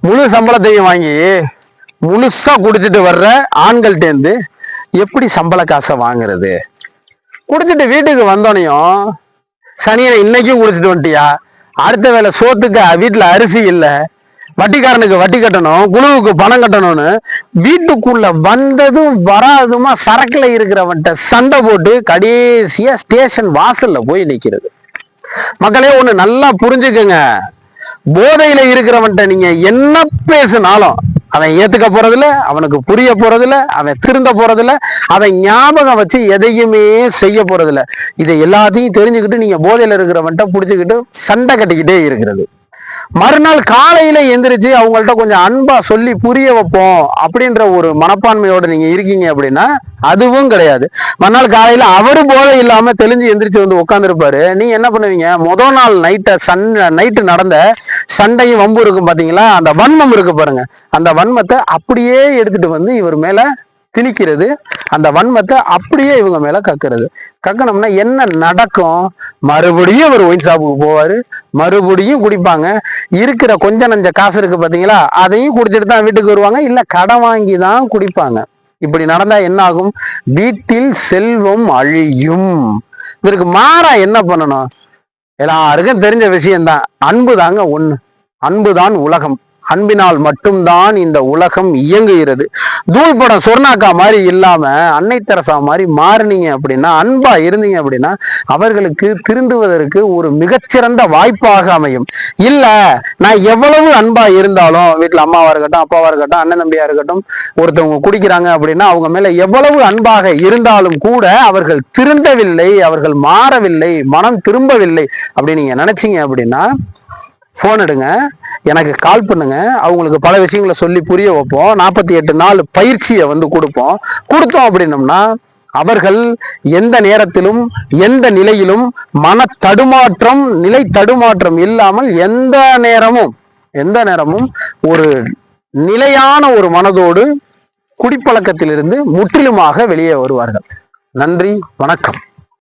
முழு சம்பளத்தையும் வாங்கி முழுசா குடிச்சிட்டு வர்ற ஆண்கள்டேந்து எப்படி சம்பள காசை வாங்குறது? குடிச்சிட்டு வீட்டுக்கு வந்தோனையும் சனியனை இன்னைக்கும் குடிச்சிட்டு வந்துட்டியா, அடுத்த வேலை சோத்துக்கு வீட்டுல அரிசி இல்லை, வட்டிக்காரனுக்கு வட்டி கட்டணும், குழுவுக்கு பணம் கட்டணும்னு வீட்டுக்குள்ள வந்ததும் வராதுமா சரக்குல இருக்கிறவன்ட்ட சண்டை போட்டு கடைசியா ஸ்டேஷன் வாசல்ல போய் நிக்கிறது. மக்களே ஒண்ணு நல்லா புரிஞ்சுக்குங்க, போதையில இருக்கிறவன்ட்ட நீங்க என்ன பேசுனாலும் அவன் ஏத்துக்க போறதில்ல, அவனுக்கு புரிய போறதில்ல, அவன் திருந்த போறதில்ல, அவன் ஞாபகம் வச்சு எதையுமே செய்ய போறதில்ல. இதை எல்லாத்தையும் தெரிஞ்சுக்கிட்டு நீங்க போதையில இருக்கிறவன்ட்ட புடிச்சுக்கிட்டு சண்டை கட்டிக்கிட்டே இருக்கிறது. மறுநாள் காலையில எந்திரிச்சு அவங்கள்ட்ட கொஞ்சம் அன்பா சொல்லி புரிய வைப்போம் அப்படின்ற ஒரு மனப்பான்மையோட நீங்க இருக்கீங்க அப்படின்னா அதுவும் கிடையாது. மறுநாள் காலையில அவரு போதை இல்லாம தெளிஞ்சு எந்திரிச்சு வந்து உட்கார்ந்து இருப்பாரு. நீங்க என்ன பண்ணுவீங்க? முதல் நாள் நைட்டு நடந்த சண்டையும் வம்பு இருக்கும் பாத்தீங்களா, அந்த வன்மம் இருக்கு பாருங்க, அந்த வன்மத்தை அப்படியே எடுத்துட்டு வந்து இவர் மேல திணிக்கிறது, அந்த வன்மத்தை அப்படியே இவங்க மேல கக்குறது. கக்கணும்னா என்ன நடக்கும்? மறுபடியும் அவர் ஒயின் ஷாப்புக்கு போவாரு, மறுபடியும் குடிப்பாங்க. இருக்கிற கொஞ்சம் நஞ்ச காசு இருக்கு பாத்தீங்களா, அதையும் குடிச்சிட்டு தான் வீட்டுக்கு வருவாங்க, இல்ல கடன் வாங்கி தான் குடிப்பாங்க. இப்படி நடந்தா என்ன ஆகும்? வீட்டில் செல்வம் அழியும். இதற்கு மாறா என்ன பண்ணணும்? எல்லாருக்கும் தெரிஞ்ச விஷயம்தான், அன்பு தாங்க ஒண்ணு. அன்புதான் உலகம். அன்பினால் மட்டும்தான் இந்த உலகம் இயங்குகிறது. தூள் படம் சொர்ணாக்கா மாதிரி இல்லாம அன்னை தெரசா மாதிரி மாறினீங்க அப்படின்னா, அன்பா இருந்தீங்க அப்படின்னா அவர்களுக்கு திருந்துவதற்கு ஒரு மிகச்சிறந்த வாய்ப்பாக அமையும். இல்ல நான் எவ்வளவு அன்பா இருந்தாலும், வீட்டுல அம்மாவா இருக்கட்டும், அப்பாவா இருக்கட்டும், அண்ணன் தம்பியா இருக்கட்டும், ஒருத்தவங்க குடிக்கிறாங்க அப்படின்னா அவங்க மேல எவ்வளவு அன்பாக இருந்தாலும் கூட அவர்கள் திருந்தவில்லை, அவர்கள் மாறவில்லை, மனம் திரும்பவில்லை அப்படின்னு நீங்க நினைச்சீங்க அப்படின்னா போன் எடுங்க, எனக்கு கால் பண்ணுங்க. அவங்களுக்கு பல விஷயங்களை சொல்லி புரிய வைப்போம். 48 நாள் பயிற்சியை கொடுப்போம். கொடுத்தோம் அப்படின்னம்னா அவர்கள் எந்த நேரத்திலும் எந்த நிலையிலும் நிலை தடுமாற்றம் இல்லாமல் எந்த நேரமும் ஒரு நிலையான ஒரு மனதோடு குடிப்பழக்கத்திலிருந்து முற்றிலுமாக வெளியே வருவார்கள். நன்றி, வணக்கம்.